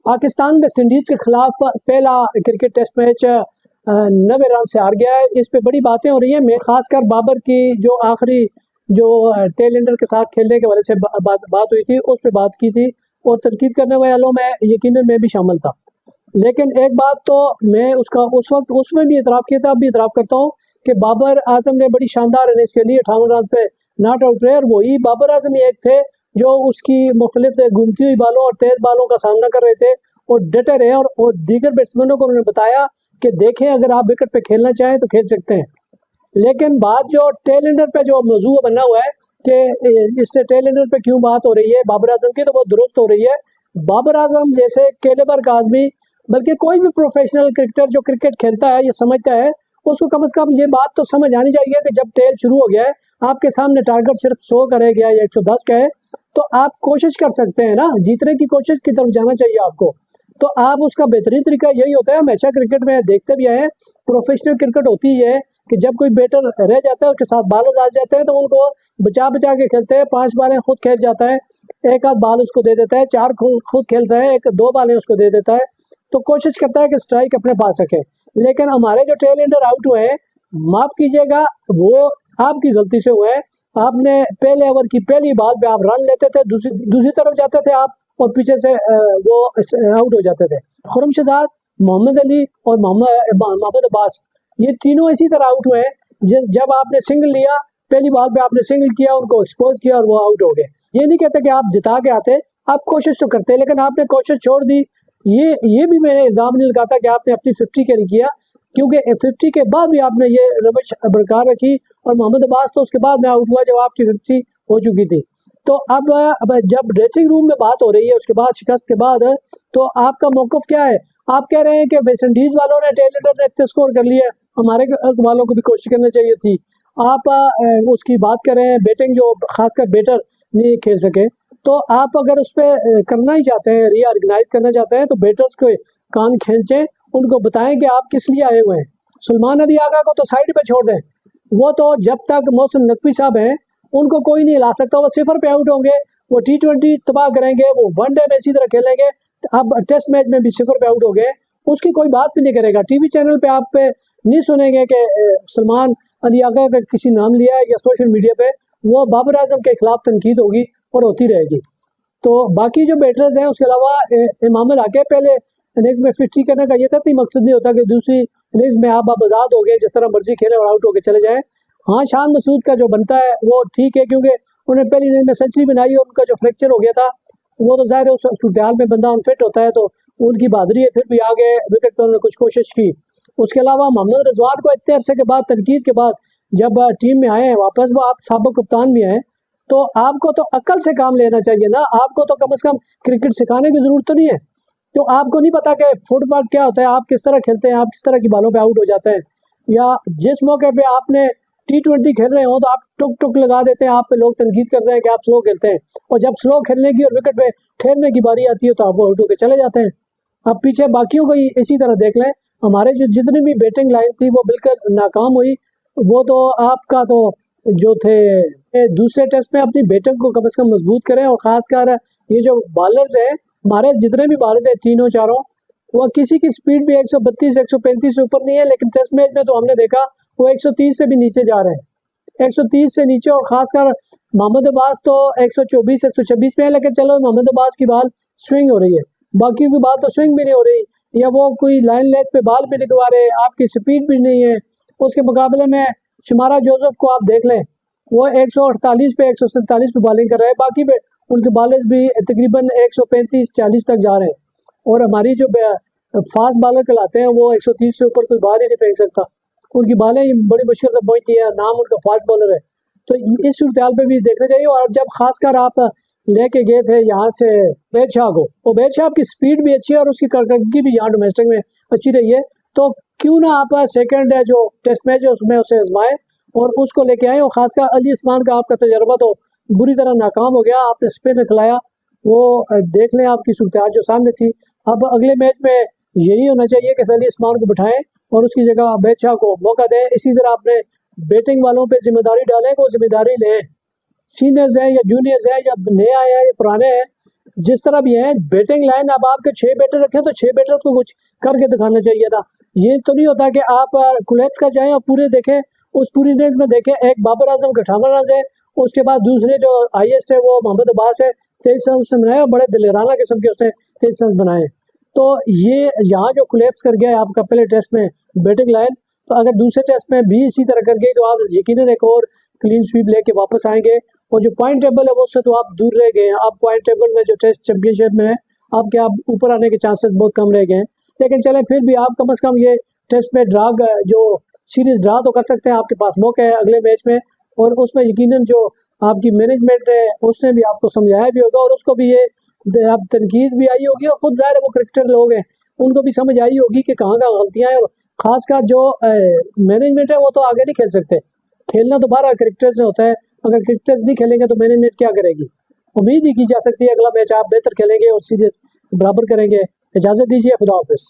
Pakistan West Indies के खिलाफ पहला क्रिकेट टेस्ट मैच 90 रन से हार गया है। इस पे बड़ी बातें हो रही हैं। मैं खासकर बाबर की जो आखिरी जो टेल एंडर के साथ खेलने के वजह से बात हुई थी, उस पे बात की थी और तनकीद करने वालों में यकीनन मैं भी शामिल था। लेकिन एक बात तो मैं उसका उस वक्त उसमें भी इतराफ़ किया था, अब भी इतराफ़ करता हूँ कि बाबर आजम ने बड़ी शानदार इनिंग्स खेली, 58 रन पे नॉट आउट रहे, और वही बाबर आजम ही एक थे जो उसकी मुख्तलिफ घूमती हुई बालों और तेज बालों का सामना कर रहे थे और डटे रहे, और दीगर बैट्समैनों को उन्होंने बताया कि देखें अगर आप विकेट पे खेलना चाहें तो खेल सकते हैं। लेकिन बात जो टेल एंडर पे जो मौजू बना हुआ है कि इससे टेल एंडर पे क्यों बात हो रही है बाबर आजम की, तो वो दुरुस्त हो रही है। बाबर आजम जैसे कैलिबर का आदमी, बल्कि कोई भी प्रोफेशनल क्रिकेटर जो क्रिकेट खेलता है, ये समझता है, उसको कम से कम ये बात तो समझ आनी चाहिए कि जब टेल शुरू हो गया है, आपके सामने टारगेट सिर्फ 100 का रह गया या 110 का है, तो आप कोशिश कर सकते हैं ना, जीतने की कोशिश की तरफ जाना चाहिए आपको। तो आप उसका बेहतरीन तरीका यही होता है, हमेशा क्रिकेट में देखते भी आए, प्रोफेशनल क्रिकेट होती है कि जब कोई बैटर रह जाता है उसके साथ बॉलर आ जाते हैं तो उनको बचा बचा के खेलते हैं। 5 बालें खुद खेल जाता है, एक आध बाल उसको दे देता है, 4 खुद खेलता है, 1-2 बालें उसको दे देता है, तो कोशिश करता है कि स्ट्राइक अपने पास रखे। लेकिन हमारे जो टेल एंडर आउट हुए हैं, माफ़ कीजिएगा, वो आपकी गलती से हुए हैं। आपने पहले ओवर की पहली बॉल पे आप रन लेते थे, दूसरी तरफ जाते थे आप और पीछे से वो आउट हो जाते थे। खुर्रमशहजाद, मोहम्मद अली और मोहम्मद अब्बास, ये तीनों इसी तरह आउट हुए हैं। जब आपने सिंगल लिया, पहली बॉल पे आपने सिंगल किया, उनको एक्सपोज किया और वो आउट हो गए। ये नहीं कहते कि आप जिता के आते, आप कोशिश तो करते, लेकिन आपने कोशिश छोड़ दी। ये भी मैंने इल्ज़ाम नहीं लगाता कि आपने अपनी 50 कैरी किया, क्योंकि 50 के बाद भी आपने ये रवश बरकरार रखी, और मोहम्मद अब्बास तो उसके बाद में आउट हुआ जब आपकी 50 हो चुकी थी। तो अब जब ड्रेसिंग रूम में बात हो रही है उसके बाद शिकस्त के बाद, तो आपका मौक़िफ़ क्या है? आप कह रहे हैं कि वेस्ट इंडीज़ वालों ने टेल एंडर ने इतने स्कोर कर लिया, हमारे वालों को भी कोशिश करनी चाहिए थी। आप उसकी बात कर रहे हैं बैटिंग, जो खासकर बैटर नहीं खेल सके, तो आप अगर उस पर करना ही चाहते हैं, रीऑर्गेनाइज करना चाहते हैं, तो बैटर्स के कान खींचें, उनको बताएं कि आप किस लिए आए हुए हैं। सलमान अली आगा को तो साइड पे छोड़ दें, वो तो जब तक मोहसिन नकवी साहब हैं उनको कोई नहीं हिला सकता। वो 0 पे आउट होंगे, वो T20 तबाह करेंगे, वो वनडे में इसी तरह खेलेंगे। अब टेस्ट मैच में भी 0 पे आउट हो गए, उसकी कोई बात भी नहीं करेगा। टीवी चैनल पे आप पे नहीं सुनेंगे कि सलमान अली आगा का किसी नाम लिया है, या सोशल मीडिया पे वो बाबर आजम के खिलाफ तनकीद होगी और होती रहेगी। तो बाकी जो बैटर्स हैं, उसके अलावा इमाम आके पहले इनिंग्स में 50 करने का ये कतई मकसद नहीं होता कि दूसरी इनिंग्स में आप आज़ाद हो गए, जिस तरह मर्जी खेलें और आउट होकर चले जाएं। हाँ, शान मसूद का जो बनता है वो ठीक है, क्योंकि उन्हें पहली इनिंग में सेंचुरी बनाई और उनका जो फ्रैक्चर हो गया था, वो तो ज़ाहिर है उस सूरत में बंदा अनफिट होता है, तो उनकी बहादुरी है, फिर भी आगे विकेट पर उन्होंने कुछ कोशिश की। उसके अलावा मोहम्मद रिजवान को इतने अरसे के बाद, तनकीद के बाद जब टीम में आए हैं वापस, वो आप साबिक कप्तान भी हैं, तो आपको तो अक्ल से काम लेना चाहिए ना। आपको तो कम से कम क्रिकेट सिखाने की ज़रूरत तो नहीं है। तो आपको नहीं पता कि फुटबॉल क्या होता है, आप किस तरह खेलते हैं, आप किस तरह की बालों पे आउट हो जाते हैं, या जिस मौके पे आपने T20 खेल रहे हो तो आप टुक लगा देते हैं, आप पे लोग तनकीद करते हैं कि आप स्लो खेलते हैं, और जब स्लो खेलने की और विकेट पे ठहरने की बारी आती है तो आप आउट होकर चले जाते हैं। अब पीछे बाकियों को इसी तरह देख लें, हमारे जो जितनी भी बैटिंग लाइन थी वो बिल्कुल नाकाम हुई। वो तो आपका तो जो थे दूसरे टेस्ट में अपनी बैटिंग को कम से कम मजबूत करें, और ख़ासकर ये जो बॉलर्स हैं, हमारे जितने भी बॉलर्स हैं तीनों चारों, वो किसी की स्पीड भी 132 135 से ऊपर नहीं है, लेकिन टेस्ट मैच में तो हमने देखा वो 130 से भी नीचे जा रहे हैं, 130 से नीचे। और ख़ासकर मोहम्मद अब्बास तो 124 126 पे है, लेकिन चलो मोहम्मद अब्बास की बॉल स्विंग हो रही है, बाकी की बॉल तो स्विंग भी नहीं हो रही, या वो कोई लाइन लेग पे बॉल भी निकलवा रहे, आपकी स्पीड भी नहीं है। उसके मुकाबले में शुमारा जोसेफ को आप देख लें, वो 148 पे 147 पे बॉलिंग कर रहे हैं, बाकी पे उनके बॉलर्स भी तकरीबन 135 40 तक जा रहे हैं, और हमारी जो फास्ट बॉलर कहलाते हैं वो 130 से ऊपर कोई बॉल ही नहीं फेंक सकता, उनकी बालें बड़ी मुश्किल से पहुँचती है, नाम उनका फास्ट बॉलर है। तो इस सूरत पे भी देखना चाहिए। और जब खासकर आप लेके गए थे यहाँ से उबैद शाह को, उबैद शाह की स्पीड भी अच्छी है और उसकी कारकर्दगी भी यहाँ डोमेस्टिक में अच्छी रही है, तो क्यों ना आप सेकंड जो टेस्ट मैच है उसमें उसे आजमाएं और उसको लेके आए। और खासकर अली उस्मान का आपका तजर्बा तो बुरी तरह नाकाम हो गया, आपने स्पिन खिलाया, वो देख लें आपकी सूरत जो सामने थी। अब अगले मैच में यही होना चाहिए कि अली उस्मान को बिठाएं और उसकी जगह उबैद शाह को मौका दें। इसी तरह आपने बैटिंग वालों पे जिम्मेदारी डालें, वो जिम्मेदारी लें, सीनियर्स हैं या जूनियर्स हैं या नए आए हैं या पुराने हैं, जिस तरह भी है बैटिंग लाइन, अब आपके 6 बैटर रखे तो 6 बैटर को कुछ करके दिखाना चाहिए था। ये तो नहीं होता कि आप कोलैप्स कर जाएं और पूरे देखें, उस पूरी इनिंग्स में देखें एक बाबर आजम के 58 रन है, उसके बाद दूसरे जो हाईएस्ट है वो मोहम्मद अब्बास है, 23 रन उसने बनाए और बड़े दिलेराना किस्म के उसने 23 रन बनाए। तो ये यहाँ जो कोलैप्स कर गया है आपका पहले टेस्ट में बैटिंग लाइन, तो अगर दूसरे टेस्ट में भी इसी तरह कर गई तो आप यकीनन एक और क्लीन स्वीप लेके वापस आएंगे। और जो पॉइंट टेबल है वो उससे तो आप दूर रह गए हैं। आप पॉइंट टेबल में जो टेस्ट चैंपियनशिप में है आपके आप ऊपर आने के चांसेस बहुत कम रह गए हैं। लेकिन चलें फिर भी आप कम से कम ये टेस्ट में ड्रा जो सीरीज ड्रा तो कर सकते हैं, आपके पास मौका है अगले मैच में। और उसमें यकीनन जो आपकी मैनेजमेंट है उसने भी आपको समझाया भी होगा और उसको भी ये आप तनकीद भी आई होगी और खुद ज़ाहिर है वो क्रिकेटर लोग हैं उनको भी समझ आई होगी कि कहाँ कहाँ गलतियाँ हैं। और ख़ासकर जो मैनेजमेंट है वो तो आगे नहीं खेल सकते, खेलना तो बाहर क्रिकेटर्स से होता है। अगर क्रिकेटर्स नहीं खेलेंगे तो मैनेजमेंट क्या करेगी। उम्मीद ही की जा सकती है अगला मैच आप बेहतर खेलेंगे और सीरीज बराबर करेंगे। इजाज़त दीजिए, खुदा हाफिज़।